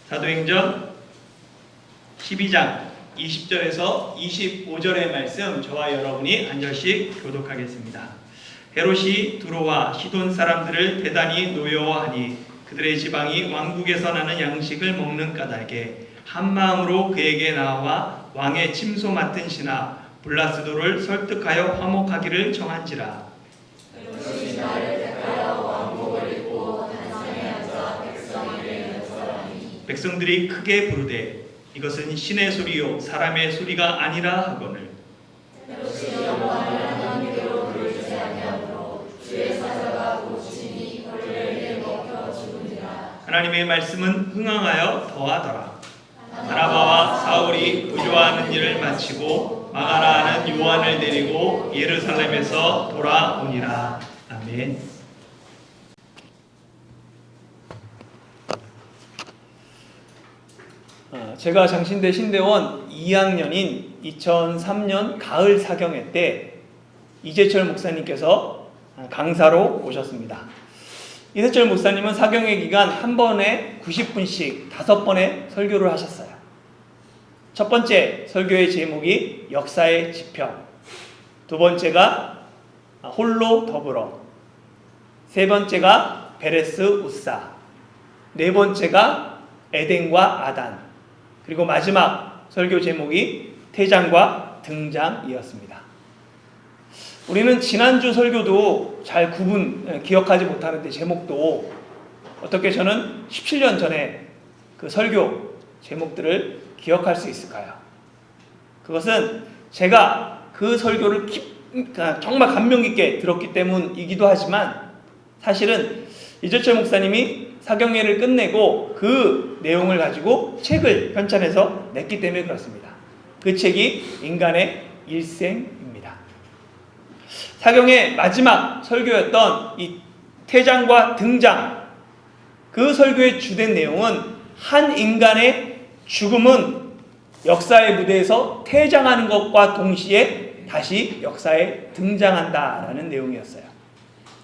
사도행전 12장 20절에서 25절의 말씀 저와 여러분이 한 절씩 교독하겠습니다. 헤롯이 두로와 시돈 사람들을 대단히 노여워하니 그들의 지방이 왕국에서 나는 양식을 먹는 까닭에 한 마음으로 그에게 나와 왕의 침소 맡은 신하 블라스도를 설득하여 화목하기를 정한지라. 헤롯이 나를 택하여 왕복을 입고 단상에 앉아 백성에게 연설하니 백성들이 크게 부르되 이것은 신의 소리요 사람의 소리가 아니라 하거늘. 헤롯이 영광을 하나님께로 돌리지 아니하므로 주의 사자가 고치니 벌레에게 먹혀 죽으니라. 하나님의 말씀은 흥황하여 더하더라. 바나바와 사울이 부조하는 일을 마치고 마가라는 요한을 데리고 예루살렘에서 돌아오니라. 아멘. 제가 장신대 신대원 2학년인 2003년 가을 사경회 때 이재철 목사님께서 강사로 오셨습니다. 이재철 목사님은 사경회 기간 한 번에 90분씩 5번의 설교를 하셨어요. 첫 번째 설교의 제목이 역사의 지평, 두 번째가 홀로 더불어, 세 번째가 베레스 우사, 네 번째가 에덴과 아단, 그리고 마지막 설교 제목이 태장과 등장이었습니다. 우리는 지난주 설교도 잘 기억하지 못하는데 제목도 어떻게 저는 17년 전에 그 설교 제목들을 기억할 수 있을까요? 그것은 제가 그 설교를 정말 감명 깊게 들었기 때문이기도 하지만 사실은 이재철 목사님이 사경회를 끝내고 그 내용을 가지고 책을 편찬해서 냈기 때문에 그렇습니다. 그 책이 인간의 일생입니다. 사경회 마지막 설교였던 이 태장과 등장, 그 설교의 주된 내용은 한 인간의 죽음은 역사의 무대에서 퇴장하는 것과 동시에 다시 역사에 등장한다라는 내용이었어요.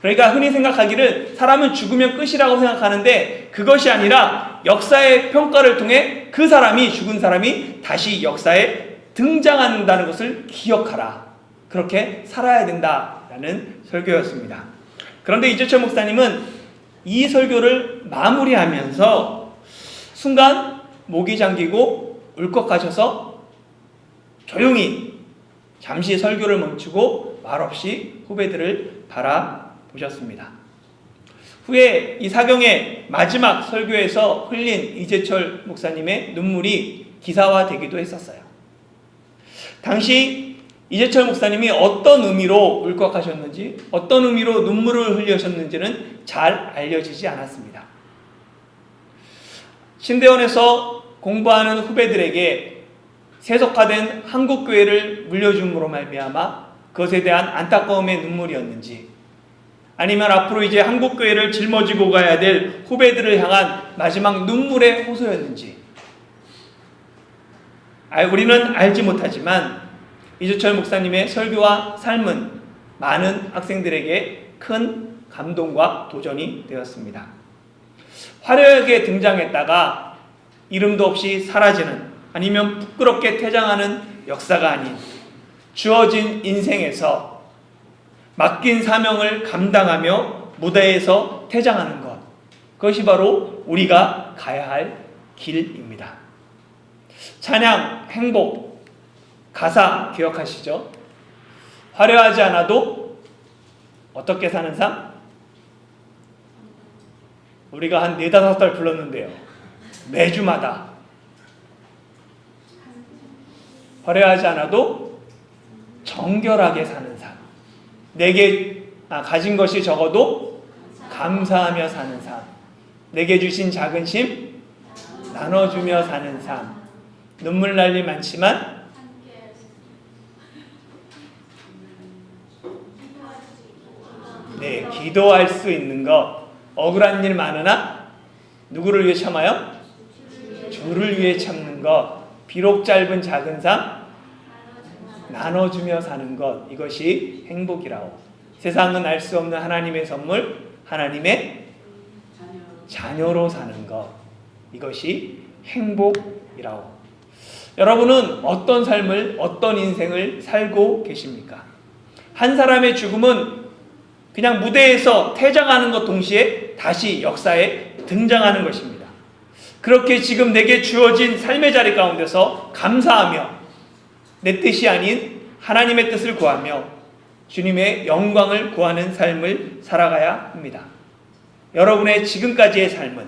그러니까 흔히 생각하기를 사람은 죽으면 끝이라고 생각하는데 그것이 아니라 역사의 평가를 통해 그 사람이, 죽은 사람이 다시 역사에 등장한다는 것을 기억하라. 그렇게 살아야 된다라는 설교였습니다. 그런데 이재철 목사님은 이 설교를 마무리하면서 순간 목이 잠기고 울컥하셔서 조용히 잠시 설교를 멈추고 말없이 후배들을 바라보셨습니다. 후에 이 사경의 마지막 설교에서 흘린 이재철 목사님의 눈물이 기사화되기도 했었어요. 당시 이재철 목사님이 어떤 의미로 울컥하셨는지, 어떤 의미로 눈물을 흘리셨는지는 잘 알려지지 않았습니다. 신대원에서 공부하는 후배들에게 세속화된 한국교회를 물려줌으로 말미암아 그것에 대한 안타까움의 눈물이었는지, 아니면 앞으로 이제 한국교회를 짊어지고 가야 될 후배들을 향한 마지막 눈물의 호소였는지 우리는 알지 못하지만 이재철 목사님의 설교와 삶은 많은 학생들에게 큰 감동과 도전이 되었습니다. 화려하게 등장했다가 이름도 없이 사라지는, 아니면 부끄럽게 퇴장하는 역사가 아닌 주어진 인생에서 맡긴 사명을 감당하며 무대에서 퇴장하는 것, 그것이 바로 우리가 가야 할 길입니다. 찬양, 행복, 가사 기억하시죠? 화려하지 않아도 어떻게 사는 삶? 우리가 한 4-5달 불렀는데요. 매주마다 화려하지 않아도 정결하게 사는 삶. 내게 가진 것이 적어도 감사하며 사는 삶. 내게 주신 작은 심 나눠주며 사는 삶. 눈물 날 일 많지만 기도할 수 있는 것. 억울한 일 많으나 누구를 위해 참아요? 주를 위해 참는 것. 비록 짧은 작은 삶 나눠주며 사는 것, 이것이 행복이라오. 세상은 알 수 없는 하나님의 선물, 하나님의 자녀로 사는 것, 이것이 행복이라오. 여러분은 어떤 삶을, 어떤 인생을 살고 계십니까? 한 사람의 죽음은 그냥 무대에서 퇴장하는 것 동시에 다시 역사에 등장하는 것입니다. 그렇게 지금 내게 주어진 삶의 자리 가운데서 감사하며 내 뜻이 아닌 하나님의 뜻을 구하며 주님의 영광을 구하는 삶을 살아가야 합니다. 여러분의 지금까지의 삶은,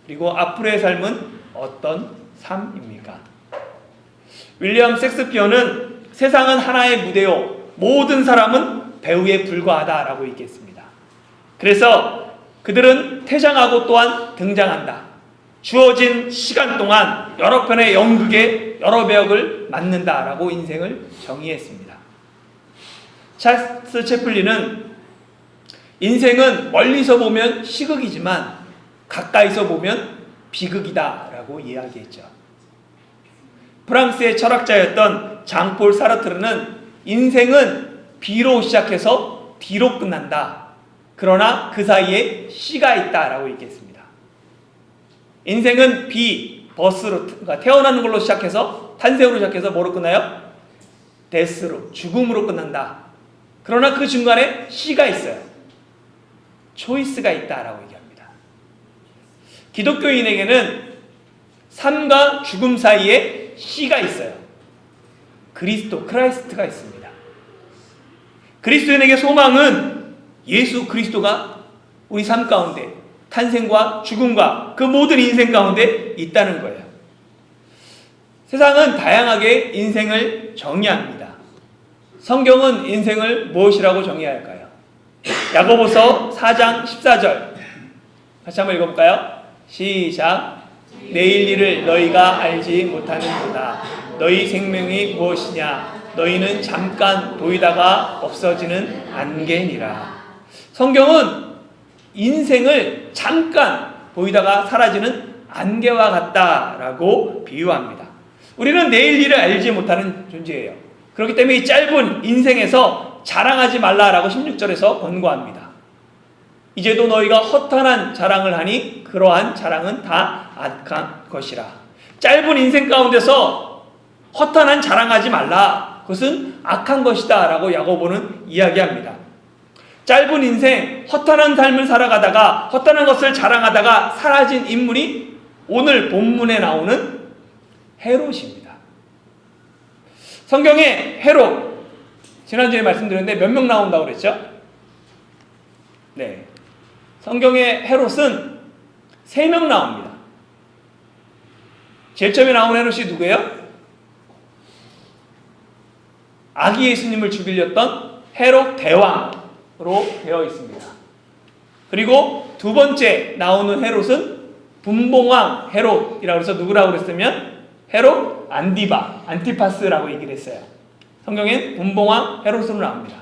그리고 앞으로의 삶은 어떤 삶입니까? 윌리엄 셰익스피어는 세상은 하나의 무대요 모든 사람은 배우에 불과하다라고 얘기했습니다. 그래서 그들은 퇴장하고 또한 등장한다. 주어진 시간 동안 여러 편의 연극에 여러 배역을 맡는다라고 인생을 정의했습니다. 찰스 채플린은 인생은 멀리서 보면 시극이지만 가까이서 보면 비극이다라고 이야기했죠. 프랑스의 철학자였던 장폴 사르트르는 인생은 B로 시작해서 D로 끝난다. 그러나 그 사이에 C가 있다라고 얘기했습니다. 인생은 B, 버스로, 그러니까 태어나는 걸로 시작해서 탄생으로 시작해서 뭐로 끝나요? 데스로, 죽음으로 끝난다. 그러나 그 중간에 C가 있어요. 초이스가 있다라고 얘기합니다. 기독교인에게는 삶과 죽음 사이에 C가 있어요. 그리스도, 크라이스트가 있습니다. 그리스도인에게 소망은 예수 그리스도가 우리 삶 가운데 탄생과 죽음과 그 모든 인생 가운데 있다는 거예요. 세상은 다양하게 인생을 정의합니다. 성경은 인생을 무엇이라고 정의할까요? 야고보서 4장 14절 같이 한번 읽어볼까요? 시작. 내일 일을 너희가 알지 못하는도다. 너희 생명이 무엇이냐? 너희는 잠깐 보이다가 없어지는 안개니라. 성경은 인생을 잠깐 보이다가 사라지는 안개와 같다라고 비유합니다. 우리는 내일 일을 알지 못하는 존재예요. 그렇기 때문에 이 짧은 인생에서 자랑하지 말라라고 16절에서 권고합니다. 이제도 너희가 허탄한 자랑을 하니 그러한 자랑은 다 악한 것이라. 짧은 인생 가운데서 허탄한 자랑하지 말라. 그것은 악한 것이다 라고 야고보는 이야기합니다. 짧은 인생 허탄한 삶을 살아가다가 허탄한 것을 자랑하다가 사라진 인물이 오늘 본문에 나오는 헤롯입니다. 성경에 헤롯, 지난주에 말씀드렸는데 몇 명 나온다고 그랬죠? 네, 성경에 헤롯은 3명 나옵니다. 제일 처음에 나온 헤롯이 누구예요? 아기 예수님을 죽이려던 헤롯 대왕으로 되어 있습니다. 그리고 두 번째 나오는 헤롯은 분봉왕 헤롯이라고 해서 누구라고 그랬으면 헤롯 안티파스라고 얘기를 했어요. 성경엔 분봉왕 헤롯으로 나옵니다.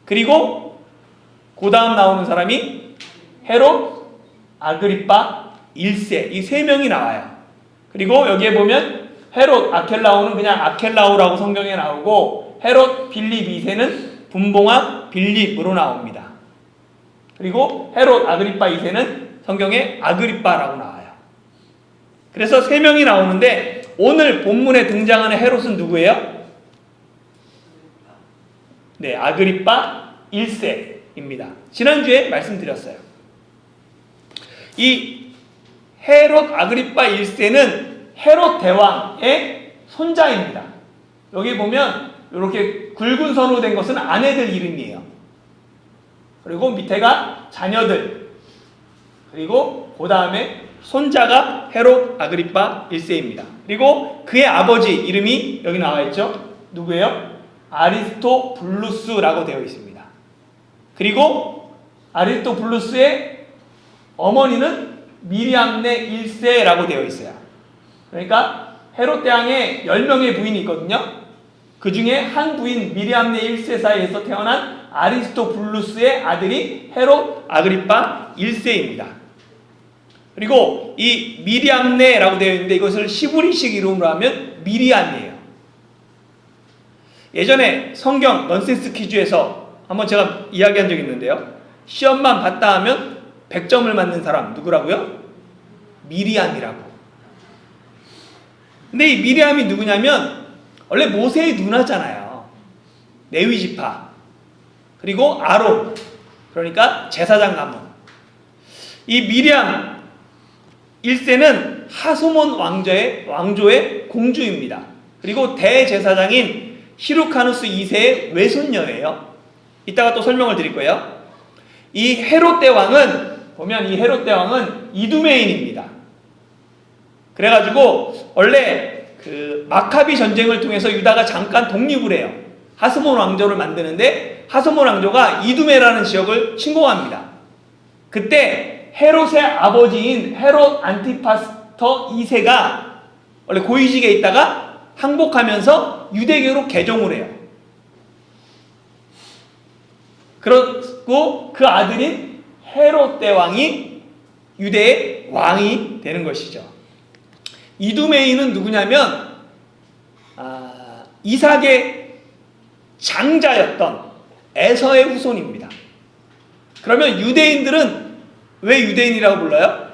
그리고 그 다음 나오는 사람이 헤롯 아그리파 1세, 이 3명이 나와요. 그리고 여기에 보면 헤롯 아켈라오는 그냥 아켈라오라고 성경에 나오고 헤롯 빌립 2세는 분봉왕 빌립으로 나옵니다. 그리고 헤롯 아그리파 2세는 성경에 아그리파라고 나와요. 그래서 3명이 나오는데 오늘 본문에 등장하는 헤롯은 누구예요? 네, 아그리파 1세입니다. 지난주에 말씀드렸어요. 이 헤롯 아그리파 1세는 헤롯 대왕의 손자입니다. 여기 보면 이렇게 굵은 선으로 된 것은 아내들 이름이에요. 그리고 밑에가 자녀들, 그리고 그 다음에 손자가 헤롯 아그리파 1세입니다. 그리고 그의 아버지 이름이 여기 나와 있죠. 누구예요? 아리스토블루스라고 되어 있습니다. 그리고 아리스토블루스의 어머니는 미리암네 1세라고 되어 있어요. 그러니까 헤롯 대왕의 10명의 부인이 있거든요. 그 중에 한 부인 미리암네 1세 사이에서 태어난 아리스토블루스의 아들이 헤롯 아그리파 1세입니다. 그리고 이 미리암네라고 되어 있는데 이것을 시브리식 이름으로 하면 미리암이에요. 예전에 성경 넌센스 퀴즈에서 한번 제가 이야기한 적이 있는데요. 시험만 봤다 하면 100점을 맞는 사람 누구라고요? 미리암이라고. 근데 이 미리암이 누구냐면 원래 모세의 누나잖아요. 레위 지파. 그리고 아론. 그러니까 제사장 가문. 이 미리암 1세는 하소몬 왕조의 공주입니다. 그리고 대제사장인 히루카누스 2세의 외손녀예요. 이따가 또 설명을 드릴 거예요. 이 헤롯 대왕은 보면 이 헤롯 대왕은 이두메인입니다. 그래가지고 원래 그 마카비 전쟁을 통해서 유다가 잠깐 독립을 해요. 하스몬 왕조를 만드는데 하스몬 왕조가 이두메라는 지역을 침공합니다. 그때 헤롯의 아버지인 헤롯 안티파스터 2세가 원래 고위직에 있다가 항복하면서 유대교로 개종을 해요. 그리고 그 아들인 헤롯 대왕이 유대의 왕이 되는 것이죠. 이두메이는 누구냐면 이삭의 장자였던 에서의 후손입니다. 그러면 유대인들은 왜 유대인이라고 불러요?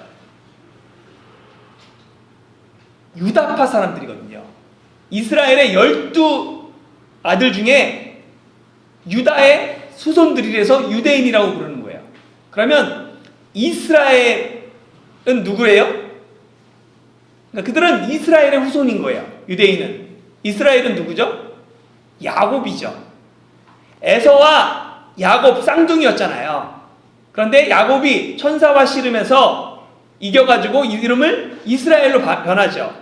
유다파 사람들이거든요. 이스라엘의 12아들 중에 유다의 수손들이라서 유대인이라고 부르는 거예요. 그러면 이스라엘은 누구예요? 그러니까 그들은 이스라엘의 후손인 거예요. 유대인은. 이스라엘은 누구죠? 야곱이죠. 에서와 야곱 쌍둥이였잖아요. 그런데 야곱이 천사와 씨름해서 이겨가지고 이름을 이스라엘로 변하죠.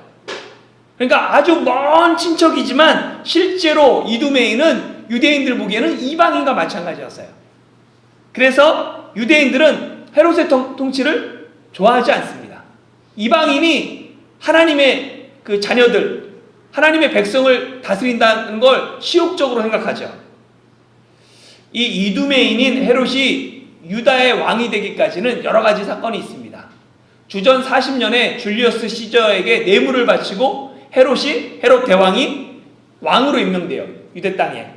그러니까 아주 먼 친척이지만 실제로 이두메이는 유대인들 보기에는 이방인과 마찬가지였어요. 그래서 유대인들은 헤롯의 통치를 좋아하지 않습니다. 이방인이 하나님의 그 자녀들, 하나님의 백성을 다스린다는 걸 시욕적으로 생각하죠. 이 이두메인인 헤롯이 유다의 왕이 되기까지는 여러 가지 사건이 있습니다. 주전 40년에 줄리어스 시저에게 뇌물을 바치고 헤롯 대왕이 왕으로 임명돼요. 유대 땅에.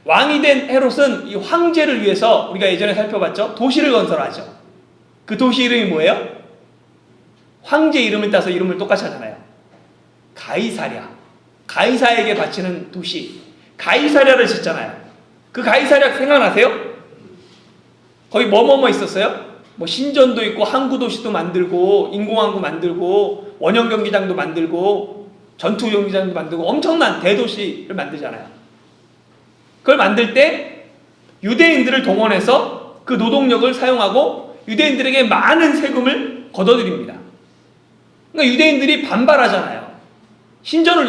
왕이 된 헤롯은 이 황제를 위해서 우리가 예전에 살펴봤죠. 도시를 건설하죠. 그 도시 이름이 뭐예요? 황제 이름을 따서 이름을 똑같이 하잖아요. 가이사랴. 가이사에게 바치는 도시. 가이사랴를 짓잖아요. 그 가이사랴 생각나세요? 거기 뭐뭐뭐 있었어요? 뭐 신전도 있고 항구도시도 만들고 인공항구 만들고 원형 경기장도 만들고 전투 경기장도 만들고 엄청난 대도시를 만들잖아요. 그걸 만들 때 유대인들을 동원해서 그 노동력을 사용하고 유대인들에게 많은 세금을 걷어들입니다. 그러니까 유대인들이 반발하잖아요.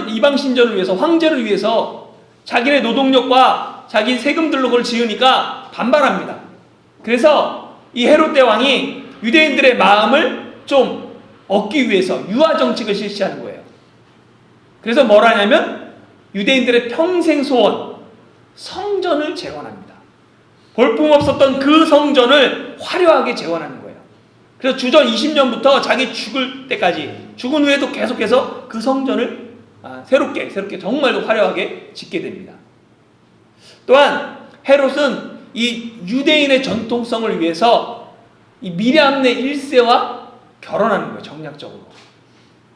이방 신전을 위해서, 황제를 위해서 자기네 노동력과 자기 세금들로 그걸 지으니까 반발합니다. 그래서 이 헤롯 대왕이 유대인들의 마음을 좀 얻기 위해서 유화 정책을 실시하는 거예요. 그래서 뭘 하냐면 유대인들의 평생 소원, 성전을 재건합니다. 볼품없었던 그 성전을 화려하게 재건하는 거예요. 그래서 주전 20년부터 자기 죽을 때까지, 죽은 후에도 계속해서 그 성전을 새롭게 정말로 화려하게 짓게 됩니다. 또한 헤롯은 이 유대인의 전통성을 위해서 이 미리암네 1세와 결혼하는 거예요. 정략적으로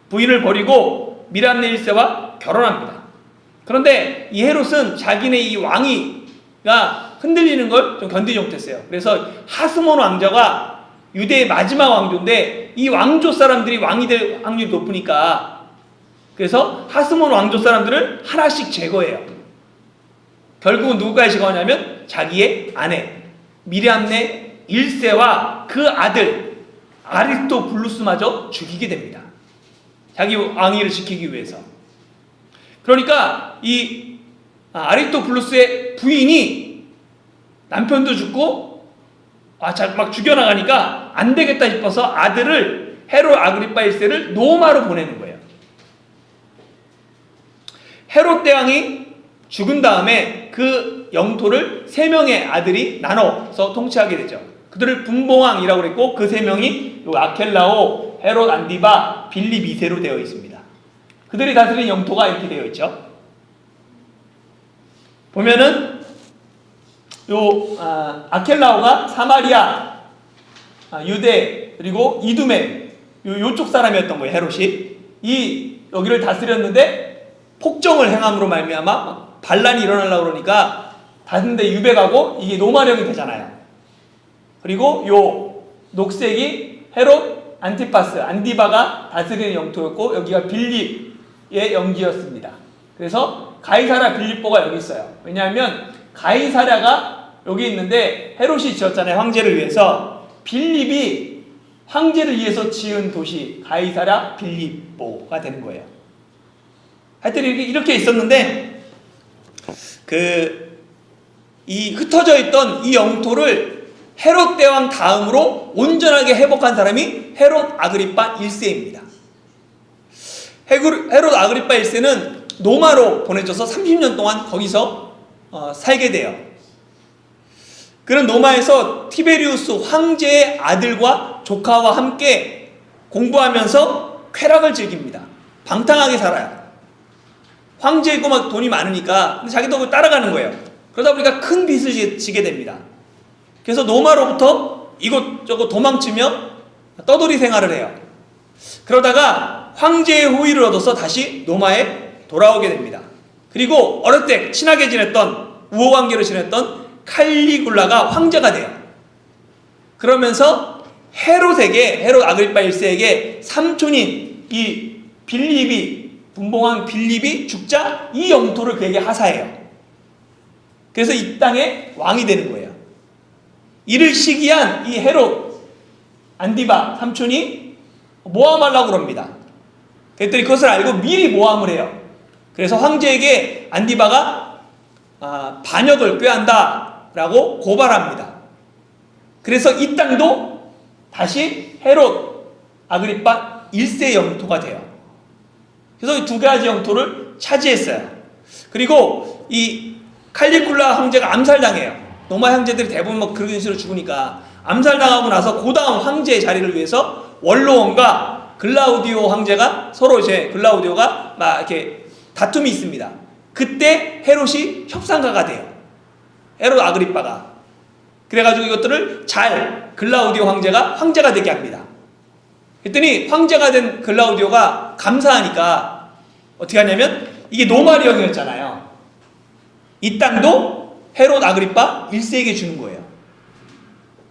부인을 버리고 미리암네 1세와 결혼합니다. 그런데 이 헤롯은 자기네 이 왕위가 흔들리는 걸 좀 견디지 못했어요. 그래서 하스몬 왕자가 유대의 마지막 왕조인데 이 왕조 사람들이 왕이 될 확률이 높으니까 그래서 하스몬 왕조 사람들을 하나씩 제거해요. 결국은 누구까지 제거하냐면 자기의 아내 미리암네 1세와 그 아들 아리스토블루스마저 죽이게 됩니다. 자기 왕위를 지키기 위해서. 그러니까 이 아리스토블루스의 부인이 남편도 죽고 막 죽여나가니까 안 되겠다 싶어서 아들을 헤롯 아그리파 1세를 로마로 보내는 거예요. 헤롯 대왕이 죽은 다음에 그 영토를 3명의 아들이 나눠서 통치하게 되죠. 그들을 분봉왕이라고 그랬고 그 3명이 아켈라오, 헤롯 안디바, 빌립 2세로 되어 있습니다. 그들이 다스린 영토가 이렇게 되어 있죠. 보면은 아켈라오가 사마리아, 유대 그리고 이두메 요쪽 사람이었던 거예요. 헤롯이 이 여기를 다스렸는데 폭정을 행함으로 말미암아 반란이 일어나려고 그러니까 다른 데 유배가고 이게 로마령이 되잖아요. 그리고 요 녹색이 헤롯 안티파스, 안디바가 다스리는 영토였고 여기가 빌립의 영지였습니다. 그래서 가이사랴 빌립보가 여기 있어요. 왜냐하면 가이사랴가 여기 있는데 헤롯이 지었잖아요. 황제를 위해서. 빌립이 황제를 위해서 지은 도시 가이사랴 빌립보가 되는 거예요. 하여튼 이렇게 있었는데 이 흩어져 있던 이 영토를 헤롯 대왕 다음으로 온전하게 회복한 사람이 헤롯 아그리파 1세입니다. 헤롯 아그리파 1세는 로마로 보내져서 30년 동안 거기서 살게 돼요. 그는 로마에서 티베리우스 황제의 아들과 조카와 함께 공부하면서 쾌락을 즐깁니다. 방탕하게 살아요. 황제이고 막 돈이 많으니까 근데 자기도 그걸 따라가는 거예요. 그러다 보니까 큰 빚을 지게 됩니다. 그래서 로마로부터 이곳저곳 도망치며 떠돌이 생활을 해요. 그러다가 황제의 호의를 얻어서 다시 로마에 돌아오게 됩니다. 그리고 어릴 때 친하게 지냈던 우호관계로 지냈던 칼리굴라가 황제가 돼요. 그러면서 헤롯 아그리파 1세에게 삼촌인 이 분봉왕 빌립이 죽자 이 영토를 그에게 하사해요. 그래서 이 땅의 왕이 되는 거예요. 이를 시기한 이 헤롯 안디바 삼촌이 모함하려고 합니다. 그랬더니 그것을 알고 미리 모함을 해요. 그래서 황제에게 안디바가 반역을 꾀한다라고 고발합니다. 그래서 이 땅도 다시 헤롯 아그리파 1세 영토가 돼요. 그래서 이 두 가지 영토를 차지했어요. 그리고 이 칼리굴라 황제가 암살당해요. 로마 형제들이 대부분 막 그런 식으로 죽으니까 암살당하고 나서 그 다음 황제의 자리를 위해서 원로원과 글라우디오 황제가 서로 이제 글라우디오가 막 이렇게 다툼이 있습니다. 그때 헤롯이 협상가가 돼요. 헤롯 아그리파가. 그래가지고 이것들을 잘 글라우디오 황제가 되게 합니다. 그랬더니 황제가 된 글라우디오가 감사하니까 어떻게 하냐면 이게 로마령이었잖아요. 이 땅도 헤롯 아그리파 1세에게 주는 거예요.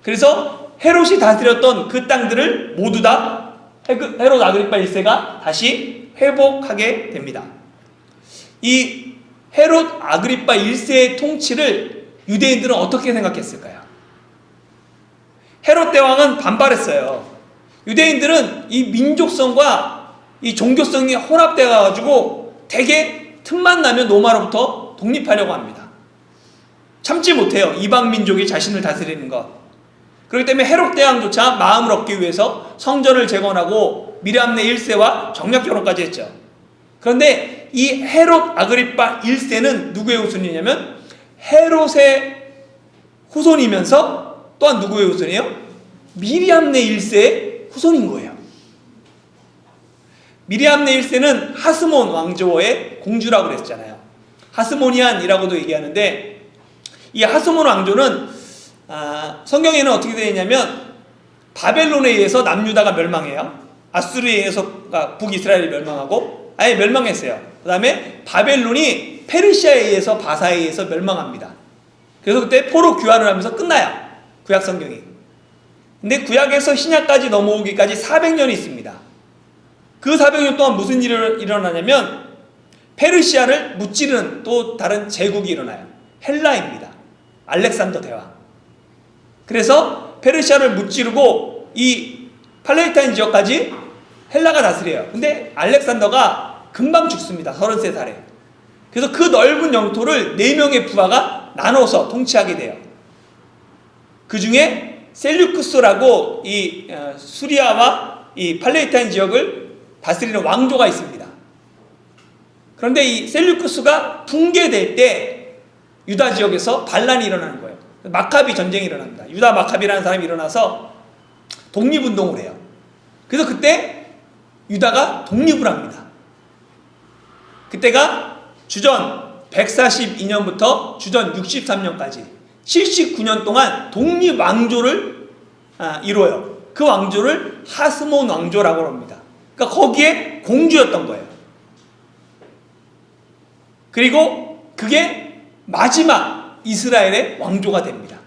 그래서 헤롯이 다스렸던 그 땅들을 모두 다 헤롯 아그리파 1세가 다시 회복하게 됩니다. 이 헤롯 아그리파 1세의 통치를 유대인들은 어떻게 생각했을까요? 헤롯 대왕은 반발했어요. 유대인들은 이 민족성과 이 종교성이 혼합되어 가지고 되게 틈만 나면 로마로부터 독립하려고 합니다. 참지 못해요. 이방 민족이 자신을 다스리는 것. 그렇기 때문에 헤롯 대왕조차 마음을 얻기 위해서 성전을 재건하고 미리암네 1세와 정략 결혼까지 했죠. 그런데 이 헤롯 아그리파 1세는 누구의 후손이냐면 헤롯의 후손이면서 또한 누구의 후손이에요? 미리암네 1세의 후손인 거예요. 미리암네 1세는 하스몬 왕조의 공주라고 그랬잖아요. 하스모니안이라고도 얘기하는데 이 하스몬 왕조는 성경에는 어떻게 되어 있냐면 바벨론에 의해서 남유다가 멸망해요. 아수르에 의해서 북이스라엘이 멸망하고 아예 멸망했어요. 그 다음에 바벨론이 페르시아에 의해서 바사에 의해서 멸망합니다. 그래서 그때 포로 귀환을 하면서 끝나요. 구약 성경이. 근데 구약에서 신약까지 넘어오기까지 400년이 있습니다. 그 400년 동안 무슨 일이 일어나냐면 페르시아를 무찌르는 또 다른 제국이 일어나요. 헬라입니다. 알렉산더 대왕. 그래서 페르시아를 무찌르고 이 팔레스타인 지역까지 헬라가 다스려요. 근데 알렉산더가 금방 죽습니다. 33살에. 그래서 그 넓은 영토를 4명의 부하가 나눠서 통치하게 돼요. 그 중에 셀류쿠스라고 이 수리아와 이 팔레스타인 지역을 다스리는 왕조가 있습니다. 그런데 이 셀류쿠스가 붕괴될 때 유다 지역에서 반란이 일어나는 거예요. 마카비 전쟁이 일어납니다. 유다 마카비라는 사람이 일어나서 독립운동을 해요. 그래서 그때 유다가 독립을 합니다. 그때가 주전 142년부터 주전 63년까지 79년 동안 독립왕조를 이뤄요. 그 왕조를 하스몬 왕조라고 합니다. 그러니까 거기에 공주였던 거예요. 그리고 그게 마지막 이스라엘의 왕조가 됩니다.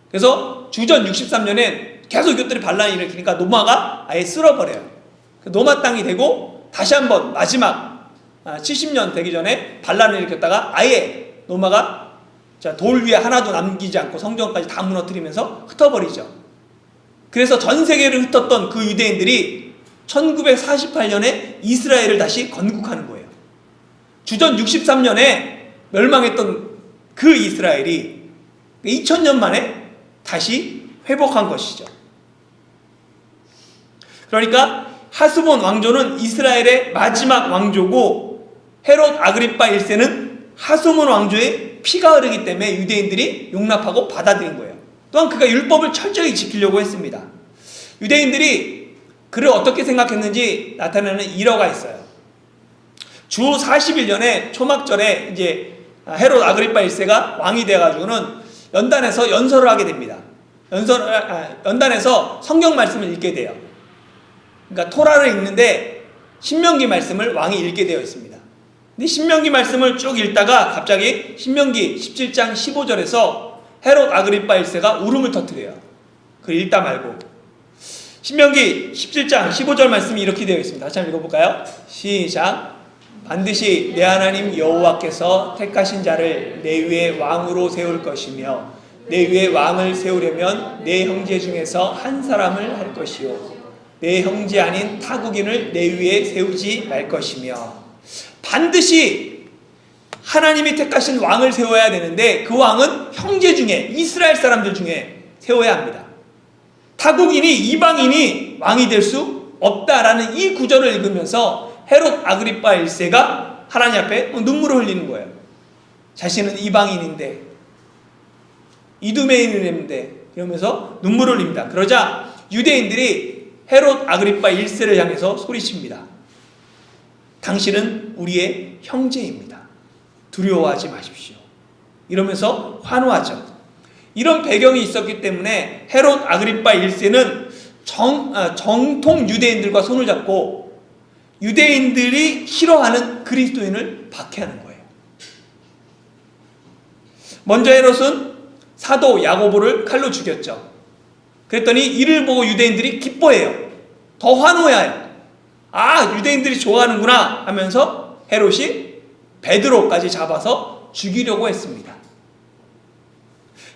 그래서 주전 63년에 계속 이것들이 반란이 일으키니까 노마가 아예 쓸어버려요. 노마 땅이 되고 다시 한번 마지막 70년 되기 전에 반란을 일으켰다가 아예 노마가 돌 위에 하나도 남기지 않고 성전까지 다 무너뜨리면서 흩어버리죠. 그래서 전 세계를 흩었던 그 유대인들이 1948년에 이스라엘을 다시 건국하는 거예요. 주전 63년에 멸망했던 그 이스라엘이 2000년 만에 다시 회복한 것이죠. 그러니까 하스본 왕조는 이스라엘의 마지막 왕조고 헤롯 아그리파 1세는 하스본 왕조의 피가 흐르기 때문에 유대인들이 용납하고 받아들인 거예요. 또한 그가 율법을 철저히 지키려고 했습니다. 유대인들이 그를 어떻게 생각했는지 나타내는 일화가 있어요. 주 41년에 초막절에 이제 헤롯 아그리파 1세가 왕이 돼가지고는 연단에서 연설을 하게 됩니다. 연단에서 성경 말씀을 읽게 돼요. 그러니까 토라를 읽는데 신명기 말씀을 왕이 읽게 되어 있습니다. 근데 신명기 말씀을 쭉 읽다가 갑자기 신명기 17장 15절에서 헤롯 아그리파 1세가 울음을 터뜨려요. 그걸 읽다 말고. 신명기 17장 15절 말씀이 이렇게 되어 있습니다. 다시 한번 읽어볼까요? 시작. 반드시 내 하나님 여호와께서 택하신 자를 내 위에 왕으로 세울 것이며 내 위에 왕을 세우려면 내 형제 중에서 한 사람을 할 것이요 내 형제 아닌 타국인을 내 위에 세우지 말 것이며. 반드시 하나님이 택하신 왕을 세워야 되는데 그 왕은 형제 중에 이스라엘 사람들 중에 세워야 합니다. 타국인이 이방인이 왕이 될 수 없다라는 이 구절을 읽으면서 헤롯 아그리파 1세가 하나님 앞에 눈물을 흘리는 거예요. 자신은 이방인인데 이두메인인인데 이러면서 눈물을 흘립니다. 그러자 유대인들이 헤롯 아그리파 1세를 향해서 소리칩니다. 당신은 우리의 형제입니다. 두려워하지 마십시오. 이러면서 환호하죠. 이런 배경이 있었기 때문에 헤롯 아그리파 1세는 정통 유대인들과 손을 잡고 유대인들이 싫어하는 그리스도인을 박해하는 거예요. 먼저 헤롯은 사도 야고보를 칼로 죽였죠. 그랬더니 이를 보고 유대인들이 기뻐해요. 더 환호해요. 아, 유대인들이 좋아하는구나 하면서 헤롯이 베드로까지 잡아서 죽이려고 했습니다.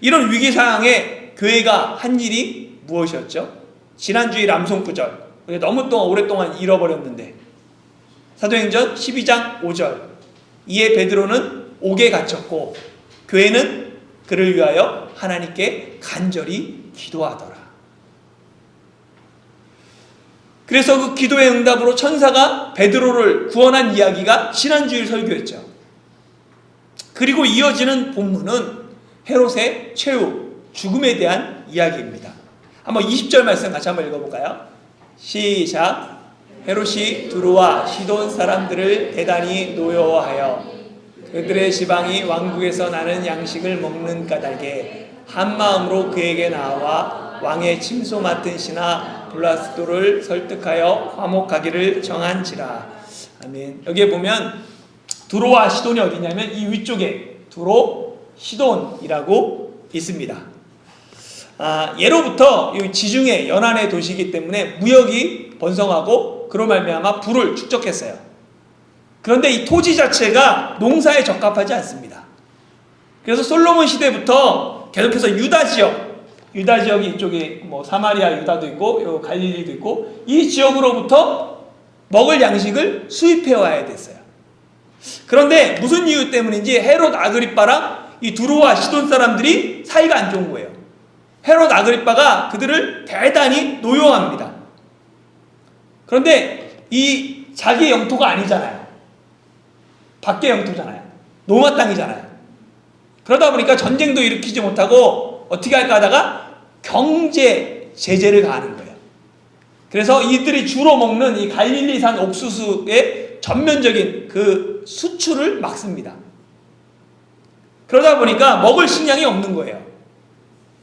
이런 위기 상황에 교회가 한 일이 무엇이었죠? 지난주일 암송구절 우리가 너무 오랫동안 잃어버렸는데 사도행전 12장 5절 이에 베드로는 옥에 갇혔고 교회는 그를 위하여 하나님께 간절히 기도하더라. 그래서 그 기도의 응답으로 천사가 베드로를 구원한 이야기가 지난주일 설교였죠. 그리고 이어지는 본문은 헤롯의 최후, 죽음에 대한 이야기입니다. 한번 20절 말씀 같이 한번 읽어볼까요? 시작. 헤롯이 두로와 시돈 사람들을 대단히 노여워하여 그들의 지방이 왕국에서 나는 양식을 먹는 까닭에 한 마음으로 그에게 나와 왕의 침소 맡은 신하 블라스도를 설득하여 화목하기를 정한지라. 아멘. 여기에 보면 두로와 시돈이 어디냐면 이 위쪽에 두로, 시돈이라고 있습니다. 예로부터 이 지중해 연안의 도시이기 때문에 무역이 번성하고 그로 말미암아 부를 축적했어요. 그런데 이 토지 자체가 농사에 적합하지 않습니다. 그래서 솔로몬 시대부터 계속해서 유다 지역이 이쪽에 뭐 사마리아 유다도 있고 요 갈릴리도 있고 이 지역으로부터 먹을 양식을 수입해 와야 됐어요. 그런데 무슨 이유 때문인지 헤롯 아그리빠랑 이 두로와 시돈 사람들이 사이가 안 좋은 거예요. 헤롯 아그리빠가 그들을 대단히 노여워합니다. 그런데 이 자기의 영토가 아니잖아요. 밖의 영토잖아요. 로마 땅이잖아요. 그러다 보니까 전쟁도 일으키지 못하고 어떻게 할까 하다가 경제 제재를 가하는 거예요. 그래서 이들이 주로 먹는 이 갈릴리산 옥수수의 전면적인 그 수출을 막습니다. 그러다 보니까 먹을 식량이 없는 거예요.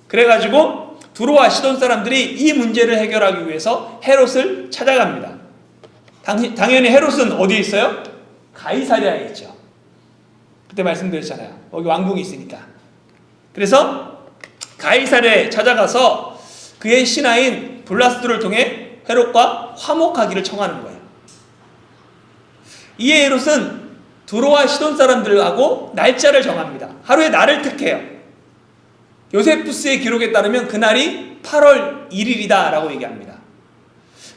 그래가지고 두로와 시돈 사람들이 이 문제를 해결하기 위해서 헤롯을 찾아갑니다. 당연히 헤롯은 어디에 있어요? 가이사랴에 있죠. 그때 말씀드렸잖아요. 여기 왕궁이 있으니까. 그래서 가이사랴에 찾아가서 그의 신하인 블라스도를 통해 헤롯과 화목하기를 청하는 거예요. 이에 헤롯은 두로와 시돈 사람들하고 날짜를 정합니다. 하루에 날을 택해요. 요세푸스의 기록에 따르면 그날이 8월 1일이다 라고 얘기합니다.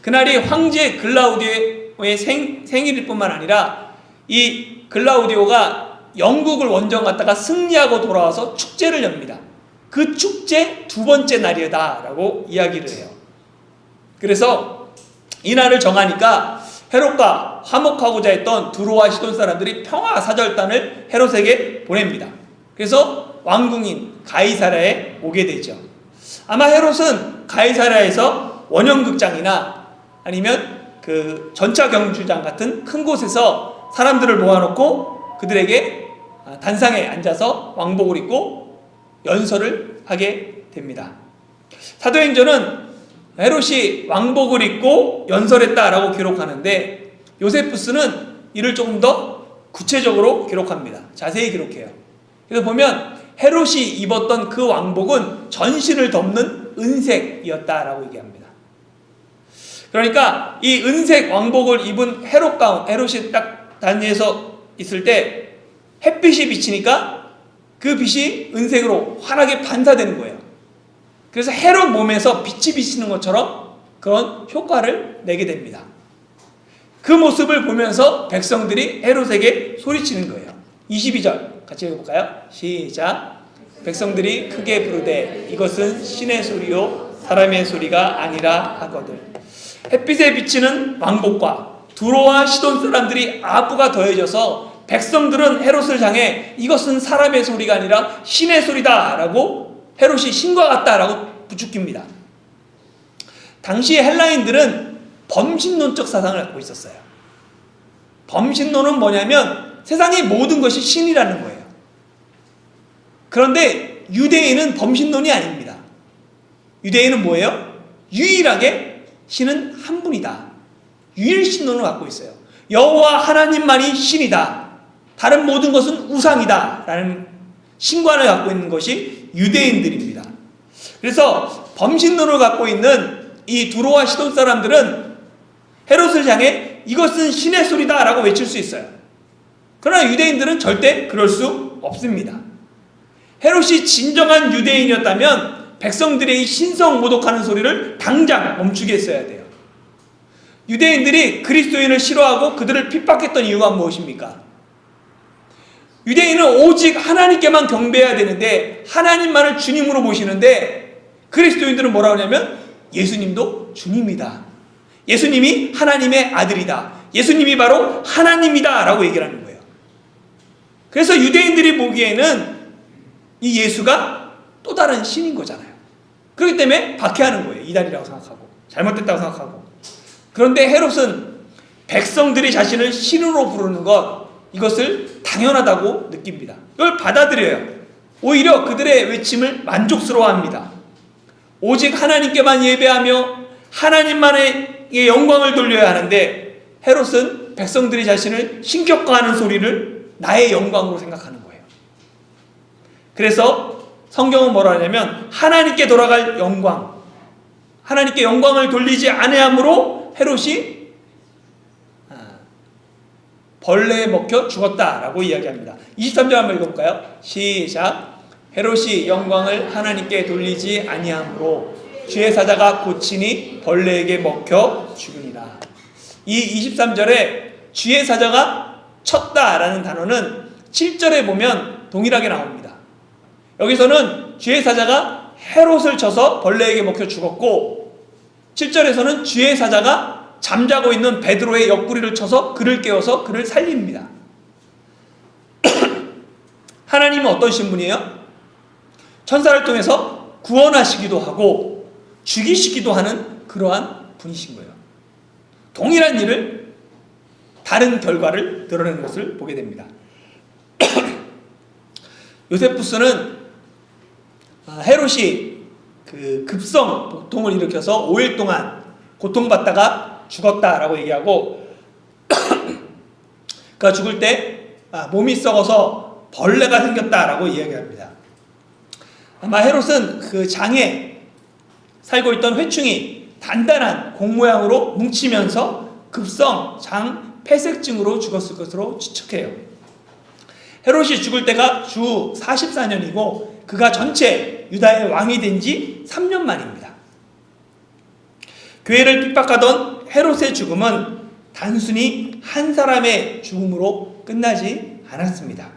그날이 황제 글라우디오의 생일일 뿐만 아니라 이 글라우디오가 영국을 원정 갔다가 승리하고 돌아와서 축제를 엽니다. 그 축제 두 번째 날이다 라고 이야기를 해요. 그래서 이 날을 정하니까 헤롯과 화목하고자 했던 두로와 시돈 사람들이 평화사절단을 헤롯에게 보냅니다. 그래서 왕궁인 가이사랴에 오게 되죠. 아마 헤롯은 가이사랴에서 원형극장이나 아니면 그 전차 경주장 같은 큰 곳에서 사람들을 모아놓고 그들에게 단상에 앉아서 왕복을 입고 연설을 하게 됩니다. 사도행전은 헤롯이 왕복을 입고 연설했다라고 기록하는데 요세푸스는 이를 조금 더 구체적으로 기록합니다. 자세히 기록해요. 그래서 보면 헤롯이 입었던 그 왕복은 전신을 덮는 은색이었다라고 얘기합니다. 그러니까 이 은색 왕복을 입은 헤롯이 딱 단위에서 있을 때 햇빛이 비치니까 그 빛이 은색으로 환하게 반사되는 거예요. 그래서 헤롯 몸에서 빛이 비치는 것처럼 그런 효과를 내게 됩니다. 그 모습을 보면서 백성들이 헤롯에게 소리치는 거예요. 22절 같이 읽어볼까요? 시작. 백성들이 크게 부르되 이것은 신의 소리요 사람의 소리가 아니라 하거든. 햇빛에 비치는 왕복과 두로와 시돈 사람들이 아부가 더해져서 백성들은 헤롯을 향해 이것은 사람의 소리가 아니라 신의 소리다 라고 헤롯이 신과 같다라고 부추깁니다. 당시 헬라인들은 범신론적 사상을 갖고 있었어요. 범신론은 뭐냐면 세상의 모든 것이 신이라는 거예요. 그런데 유대인은 범신론이 아닙니다. 유대인은 뭐예요? 유일하게 신은 한 분이다. 유일신론을 갖고 있어요. 여호와 하나님만이 신이다. 다른 모든 것은 우상이다 라는 신관을 갖고 있는 것이 유대인들입니다. 그래서 범신론을 갖고 있는 이 두로와 시돈 사람들은 헤롯을 향해 이것은 신의 소리다 라고 외칠 수 있어요. 그러나 유대인들은 절대 그럴 수 없습니다. 헤롯이 진정한 유대인이었다면 백성들의 이 신성 모독하는 소리를 당장 멈추게 했어야 돼요. 유대인들이 그리스도인을 싫어하고 그들을 핍박했던 이유가 무엇입니까? 유대인은 오직 하나님께만 경배해야 되는데 하나님만을 주님으로 모시는데 그리스도인들은 뭐라고 하냐면 예수님도 주님이다. 예수님이 하나님의 아들이다. 예수님이 바로 하나님이다 라고 얘기를 하는 거예요. 그래서 유대인들이 보기에는 이 예수가 또 다른 신인 거잖아요. 그렇기 때문에 박해하는 거예요. 이단이라고 생각하고 잘못됐다고 생각하고. 그런데 헤롯은 백성들이 자신을 신으로 부르는 것 이것을 당연하다고 느낍니다. 이걸 받아들여요. 오히려 그들의 외침을 만족스러워합니다. 오직 하나님께만 예배하며 하나님만의 영광을 돌려야 하는데 헤롯은 백성들이 자신을 신격화하는 소리를 나의 영광으로 생각하는 거예요. 그래서 성경은 뭐라 하냐면 하나님께 돌아갈 영광, 하나님께 영광을 돌리지 아니함으로 헤롯이 벌레에 먹혀 죽었다라고 이야기합니다. 23절 한번 읽어볼까요? 시작. 헤롯이 영광을 하나님께 돌리지 아니함으로 주의 사자가 고치니 벌레에게 먹혀 죽으니라. 이 23절에 주의 사자가 쳤다라는 단어는 7절에 보면 동일하게 나옵니다. 여기서는 주의 사자가 헤롯을 쳐서 벌레에게 먹혀 죽었고 7절에서는 주의 사자가 잠자고 있는 베드로의 옆구리를 쳐서 그를 깨워서 그를 살립니다. 하나님은 어떤 분이에요? 천사를 통해서 구원하시기도 하고 죽이시기도 하는 그러한 분이신 거예요. 동일한 일을 다른 결과를 드러내는 것을 보게 됩니다. 요세푸스는 헤롯이 그 급성 복통을 일으켜서 5일 동안 고통받다가 죽었다라고 얘기하고 그가 죽을 때 몸이 썩어서 벌레가 생겼다라고 이야기합니다. 아마 헤롯은 그 장에 살고 있던 회충이 단단한 공 모양으로 뭉치면서 급성 장 폐색증으로 죽었을 것으로 추측해요. 헤롯이 죽을 때가 주 44년이고 그가 전체 유다의 왕이 된 지 3년 만입니다. 교회를 핍박하던 헤롯의 죽음은 단순히 한 사람의 죽음으로 끝나지 않았습니다.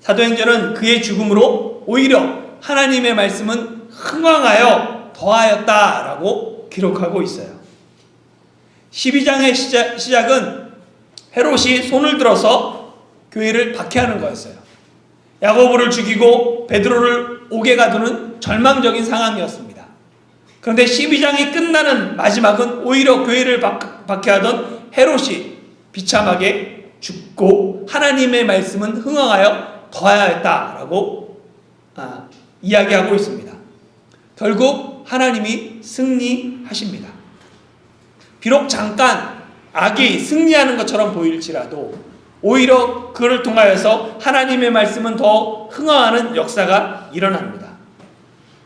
사도행전은 그의 죽음으로 오히려 하나님의 말씀은 흥왕하여 더하였다라고 기록하고 있어요. 12장의 시작은 헤롯이 손을 들어서 교회를 박해하는 거였어요. 야고보를 죽이고 베드로를 옥에 가두는 절망적인 상황이었습니다. 그런데 12장이 끝나는 마지막은 오히려 교회를 박해하던 헤롯이 비참하게 죽고 하나님의 말씀은 흥왕하여 더하였다라고 이야기하고 있습니다. 결국 하나님이 승리하십니다. 비록 잠깐 악이 승리하는 것처럼 보일지라도 오히려 그를 통하여서 하나님의 말씀은 더 흥황하는 역사가 일어납니다.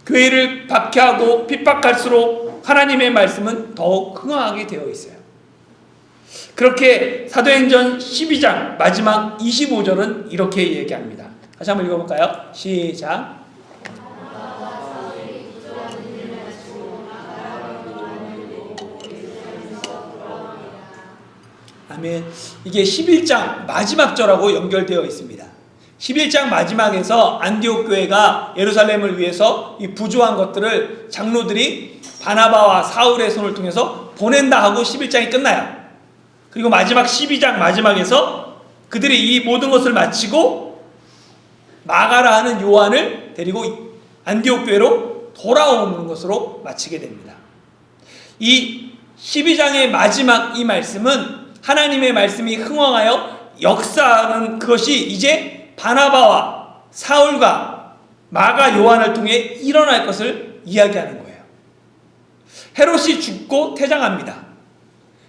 교회를 박해하고 핍박할수록 하나님의 말씀은 더욱 흥황하게 되어 있어요. 그렇게 사도행전 12장 마지막 25절은 이렇게 얘기합니다. 다시 한번 읽어볼까요? 시작. 아멘. 이게 11장 마지막 절하고 연결되어 있습니다. 11장 마지막에서 안디옥 교회가 예루살렘을 위해서 이 부조한 것들을 장로들이 바나바와 사울의 손을 통해서 보낸다 하고 11장이 끝나요. 그리고 마지막 12장 마지막에서 그들이 이 모든 것을 마치고 마가라 하는 요한을 데리고 안디옥 교회로 돌아오는 것으로 마치게 됩니다. 이 12장의 마지막 이 말씀은 하나님의 말씀이 흥황하여 역사하는 그것이 이제 바나바와 사울과 마가 요한을 통해 일어날 것을 이야기하는 거예요. 헤롯이 죽고 퇴장합니다.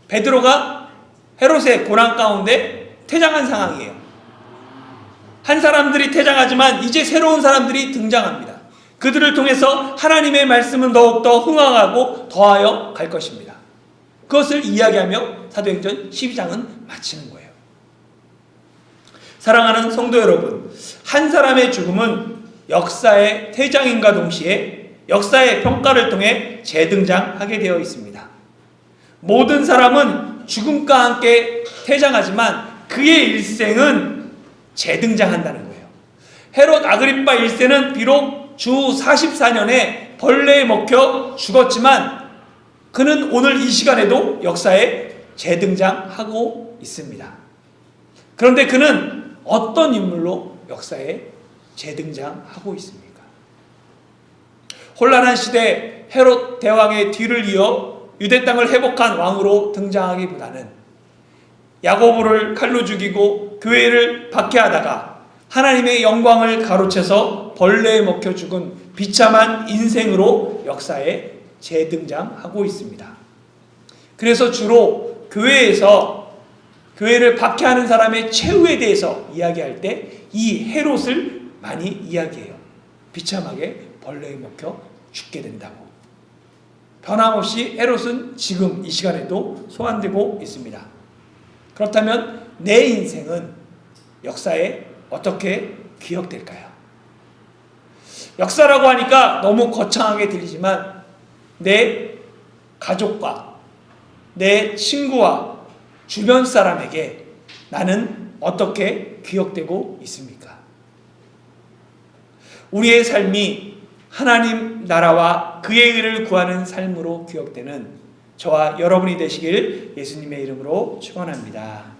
베드로가 헤롯의 고난 가운데 퇴장한 상황이에요. 한 사람들이 퇴장하지만 이제 새로운 사람들이 등장합니다. 그들을 통해서 하나님의 말씀은 더욱더 흥황하고 더하여 갈 것입니다. 그것을 이야기하며 사도행전 12장은 마치는 거예요. 사랑하는 성도 여러분, 한 사람의 죽음은 역사의 퇴장인과 동시에 역사의 평가를 통해 재등장하게 되어 있습니다. 모든 사람은 죽음과 함께 퇴장하지만 그의 일생은 재등장한다는 거예요. 헤롯 아그리파 1세는 비록 주 44년에 벌레에 먹혀 죽었지만 그는 오늘 이 시간에도 역사에 재등장하고 있습니다. 그런데 그는 어떤 인물로 역사에 재등장하고 있습니까? 혼란한 시대 헤롯 대왕의 뒤를 이어 유대 땅을 회복한 왕으로 등장하기보다는 야고보를 칼로 죽이고 교회를 박해하다가 하나님의 영광을 가로채서 벌레에 먹혀 죽은 비참한 인생으로 역사에 재등장하고 있습니다. 그래서 주로 교회에서 교회를 박해하는 사람의 최후에 대해서 이야기할 때 이 헤롯을 많이 이야기해요. 비참하게 벌레에 먹혀 죽게 된다고. 변함없이 헤롯은 지금 이 시간에도 소환되고 있습니다. 그렇다면 내 인생은 역사에 어떻게 기억될까요? 역사라고 하니까 너무 거창하게 들리지만 내 가족과 내 친구와 주변 사람에게 나는 어떻게 기억되고 있습니까? 우리의 삶이 하나님 나라와 그의 의를 구하는 삶으로 기억되는 저와 여러분이 되시길 예수님의 이름으로 축원합니다.